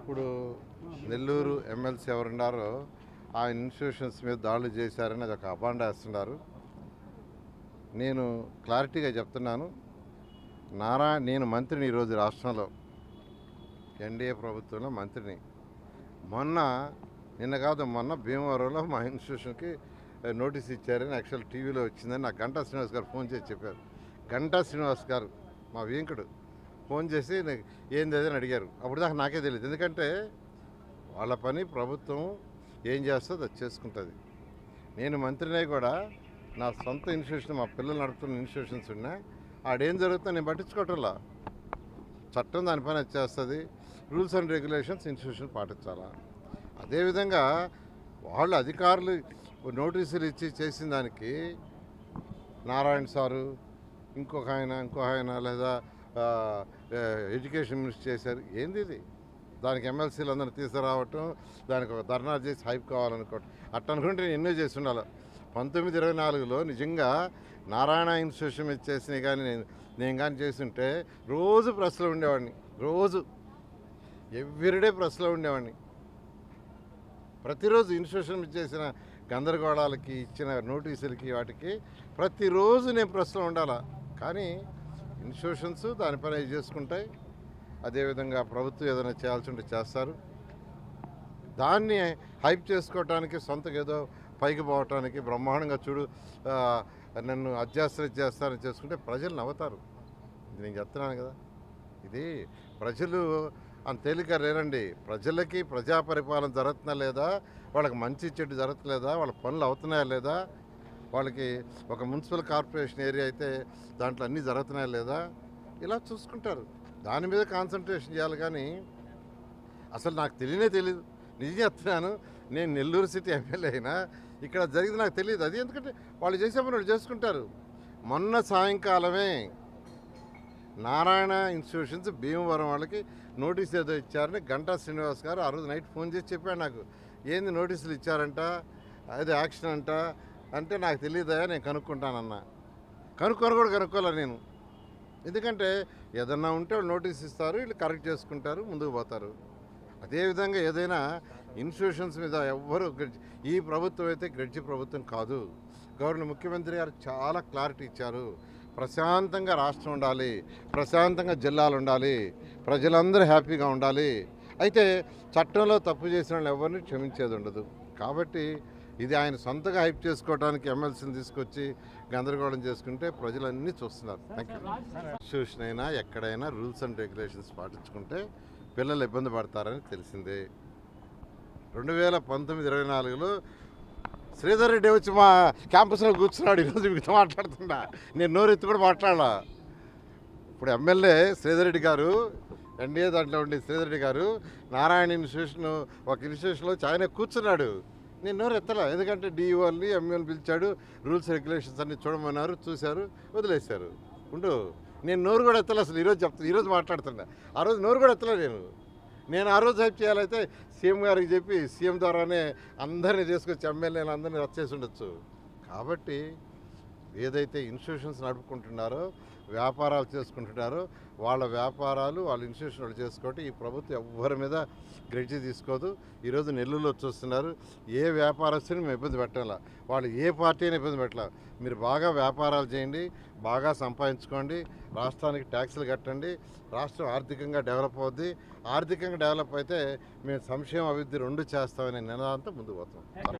ఇప్పుడు నెల్లూరు ఎమ్మెల్సీ ఎవరున్నారో ఆ ఇన్స్టిట్యూషన్స్ మీద దాడులు చేశారని అది ఒక అబాండ వేస్తున్నారు. నేను క్లారిటీగా చెప్తున్నాను. నేను మంత్రిని ఈరోజు రాష్ట్రంలో ఎన్డీఏ ప్రభుత్వంలో మంత్రిని. మొన్న భీమవరంలో మా ఇన్స్టిట్యూషన్కి నోటీస్ ఇచ్చారని యాక్చువల్ టీవీలో వచ్చిందని నాకు గంటా శ్రీనివాస్ గారు ఫోన్ చేసి చెప్పారు. గంటా శ్రీనివాస్ గారు మా వెంకడు ఫోన్ చేసి ఏంది అని అడిగారు. అప్పుడు దాకా నాకే తెలియదు. ఎందుకంటే వాళ్ళ పని ప్రభుత్వం ఏం చేస్తుందో అది చేసుకుంటుంది. నేను మంత్రినే కూడా నా సొంత ఇన్స్టిట్యూషన్, మా పిల్లలు నడుపుతున్న ఇన్స్టిట్యూషన్స్ ఉన్నా ఆడేం జరుగుతుందో నేను పట్టించుకోవటంలా. చట్టం దానిపైన చేస్తుంది. రూల్స్ అండ్ రెగ్యులేషన్స్ ఇన్స్టిట్యూషన్ పాటించాలా. అదేవిధంగా వాళ్ళు అధికారులు నోటీసులు ఇచ్చి చేసిన దానికి నారాయణ సారు ఇంకో ఆయన లేదా ఎడ్యుకేషన్ మినిస్టర్ చేశారు. ఏంది ఇది? దానికి ఎమ్మెల్సీలు అందరూ తీసుకురావటం, దానికి ఒక ధర్నా చేసి హైప్ కావాలనుకోవటం. అట్ట అనుకుంటే నేను ఎన్నో చేసి ఉండాలి. 1924లో నిజంగా నారాయణ ఇన్స్టిట్యూషన్ మీద చేసినవి కానీ నేను కానీ చేస్తుంటే రోజు ప్రెస్లో ఉండేవాడిని. రోజు ఎవ్రీడే ప్రెస్లో ఉండేవాడిని. ప్రతిరోజు ఇన్స్టిట్యూషన్ మీద చేసిన గందరగోళాలకి, ఇచ్చిన నోటీసులకి, వాటికి ప్రతిరోజు నేను ప్రెస్లో ఉండాలా. కానీ ఇన్స్టిట్యూషన్స్ దానిపైన చేసుకుంటాయి. అదేవిధంగా ప్రభుత్వం ఏదైనా చేయాల్సి ఉంటే చేస్తారు. దాన్ని హైప్ చేసుకోవటానికి, సొంతగా ఏదో పైకి పోవటానికి బ్రహ్మాండంగా చూడు నన్ను చేస్తారని చేసుకుంటే ప్రజలు నవ్వుతారు. ఇది నేను చెప్తున్నాను కదా. ఇది ప్రజలు అంత తేలిక లేరండి. ప్రజలకి ప్రజా పరిపాలన జరుగుతున్నా లేదా, వాళ్ళకి మంచి చెడు జరగట్లేదా, వాళ్ళ పనులు అవుతున్నాయా లేదా, వాళ్ళకి ఒక మున్సిపల్ కార్పొరేషన్ ఏరియా అయితే దాంట్లో అన్నీ జరుగుతున్నాయా లేదా, ఇలా చూసుకుంటారు. దాని మీద కాన్సన్ట్రేషన్ చేయాలి. కానీ అసలు నాకు తెలియదు. నిజం చెప్తున్నాను. నేను నెల్లూరు సిటీ ఎమ్మెల్యే అయినా ఇక్కడ జరిగింది నాకు తెలియదు. అది ఎందుకంటే వాళ్ళు చేసే పని వాళ్ళు చేసుకుంటారు. మొన్న సాయంకాలమే నారాయణ ఇన్స్టిట్యూషన్స్ భీమవరం వాళ్ళకి నోటీస్ ఏదో ఇచ్చారని గంటా శ్రీనివాస్ గారు ఆ రోజు నైట్ ఫోన్ చేసి చెప్పాడు నాకు. ఏంది నోటీసులు ఇచ్చారంట, అది యాక్షన్ అంట అంటే నాకు తెలియదా, నేను కనుక్కుంటానన్నా. కనుక్కోలే నేను. ఎందుకంటే ఏదన్నా ఉంటే వాళ్ళు నోటీస్ ఇస్తారు, వీళ్ళు కరెక్ట్ చేసుకుంటారు, ముందుకు పోతారు. అదేవిధంగా ఏదైనా ఇన్స్టిట్యూషన్స్ మీద ఎవ్వరు ఈ ప్రభుత్వం అయితే గడిచి ప్రభుత్వం కాదు. ముఖ్యమంత్రి గారు చాలా క్లారిటీ ఇచ్చారు. ప్రశాంతంగా రాష్ట్రం ఉండాలి, ప్రశాంతంగా జిల్లాలు ఉండాలి, ప్రజలందరూ హ్యాపీగా ఉండాలి. అయితే చట్టంలో తప్పు చేసిన వాళ్ళు ఎవరిని క్షమించేది ఉండదు. కాబట్టి ఇది ఆయన సొంతగా హైప్ చేసుకోవడానికి ఎమ్మెల్సీని తీసుకొచ్చి గందరగోళం చేసుకుంటే ప్రజలన్నీ చూస్తున్నారు. Thank you. ఇన్స్టిట్యూషన్ అయినా ఎక్కడైనా రూల్స్ అండ్ రెగ్యులేషన్స్ పాటించుకుంటే పిల్లలు ఇబ్బంది పడతారని తెలిసిందే. 2019-24లో శ్రీధర్ రెడ్డి వచ్చి మా క్యాంపస్లో కూర్చున్నాడు. ఈరోజు మీతో మాట్లాడుతున్నా. నేను నోరెత్తి కూడా మాట్లాడాల. ఇప్పుడు ఎమ్మెల్యే శ్రీధర్ రెడ్డి గారు, ఎన్డీఏ దాంట్లో ఉండే శ్రీధర్ రెడ్డి గారు నారాయణ ఇన్స్టిట్యూషన్ ఒక ఇన్స్టిట్యూషన్లో ఆయన కూర్చున్నాడు. నేను నోరు ఎత్తలా. ఎందుకంటే డిఈఓని ఎంఈఓని పిలిచాడు, రూల్స్ రెగ్యులేషన్స్ అన్ని చూడమన్నారు, చూశారు, వదిలేశారు. నేను నోరు కూడా ఎత్తలే అసలు. ఈరోజు మాట్లాడుతున్నా. ఆ రోజు నోరు కూడా ఎత్తలే. నేను ఆ రోజు హెల్ప్ చేయాలైతే సీఎం గారికి చెప్పి సీఎం ద్వారానే అందరినీ తీసుకొచ్చి ఎమ్మెల్యేలు అందరినీ రచ్చేసి ఉండొచ్చు. కాబట్టి ఏదైతే ఇన్స్టిట్యూషన్స్ నడుపుకుంటున్నారో, వ్యాపారాలు చేసుకుంటున్నారో, వాళ్ళ వ్యాపారాలు వాళ్ళ ఇన్స్టిట్యూషన్ వాళ్ళు చేసుకోవటం ఈ ప్రభుత్వం ఎవ్వరి మీద గ్రెడ్జి తీసుకోదు. ఈరోజు నెల్లూరులో చూస్తున్నారు. ఏ వ్యాపారస్తుని మేము ఇబ్బంది పెట్టాలా, వాళ్ళు ఏ పార్టీ అయినా ఇబ్బంది పెట్టాల. మీరు బాగా వ్యాపారాలు చేయండి, బాగా సంపాదించుకోండి, రాష్ట్రానికి ట్యాక్సులు కట్టండి, రాష్ట్రం ఆర్థికంగా డెవలప్ అవుద్ది. ఆర్థికంగా డెవలప్ అయితే మేము సంక్షేమ అభివృద్ధి రెండు చేస్తామనే నినాదంతో ముందుకు పోతాం.